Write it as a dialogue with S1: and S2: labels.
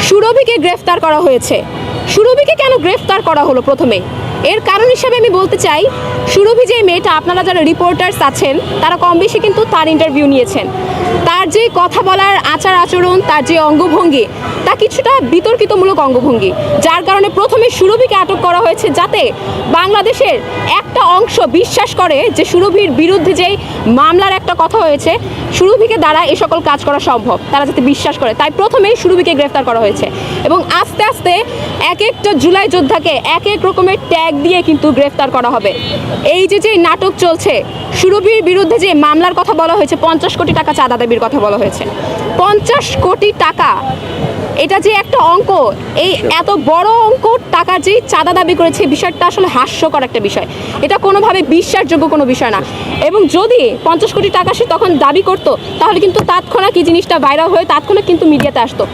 S1: সুরভিকে গ্রেফতার করা হয়েছে। সুরভিকে কেন গ্রেফতার করা হলো প্রথমে? এর কারণ হিসেবে আমি বলতে চাই, সুরভি যে মেয়েটা, আপনারা যারা রিপোর্টার্স আছেন তারা কম বেশি কিন্তু তার ইন্টারভিউ নিয়েছেন। তার যে কথা বলার আচার আচরণ, তার যে অঙ্গভঙ্গি, তা কিছুটা বিতর্কিতমূলক অঙ্গভঙ্গি, যার কারণে প্রথমে সুরভিকে আটক করা হয়েছে, যাতে বাংলাদেশের একটা অংশ বিশ্বাস করে যে সুরভির বিরুদ্ধে যেই মামলার একটা কথা হয়েছে, সুরভিকে দ্বারা এ সকল কাজ করা সম্ভব, তারা যাতে বিশ্বাস করে। তাই প্রথমেই সুরভিকে গ্রেফতার করা হয়েছে এবং আস্তে আস্তে এক একটা জুলাই যোদ্ধাকে এক এক রকমের ট্যাগ দিয়ে কিন্তু গ্রেফতার করা হবে। এই যে নাটক চলছে, সুরভির বিরুদ্ধে যে মামলার কথা বলা হয়েছে, 50 কোটি টাকা চাঁদা দাবির কথা বলা হয়েছে। 50 কোটি টাকা, এটা যে একটা অঙ্ক, এই এত বড় অঙ্ক টাকার যে চাঁদা দাবি করেছে, বিষয়টা আসলে হাস্যকর একটা বিষয়। এটা কোনোভাবে বিশ্বাসযোগ্য কোনো বিষয় না। এবং যদি 50 কোটি টাকা সে তখন দাবি করতো, তাহলে কিন্তু তৎক্ষণাৎ কি জিনিসটা ভাইরাল হয়ে তৎক্ষণাৎ কিন্তু মিডিয়াতে আসতো।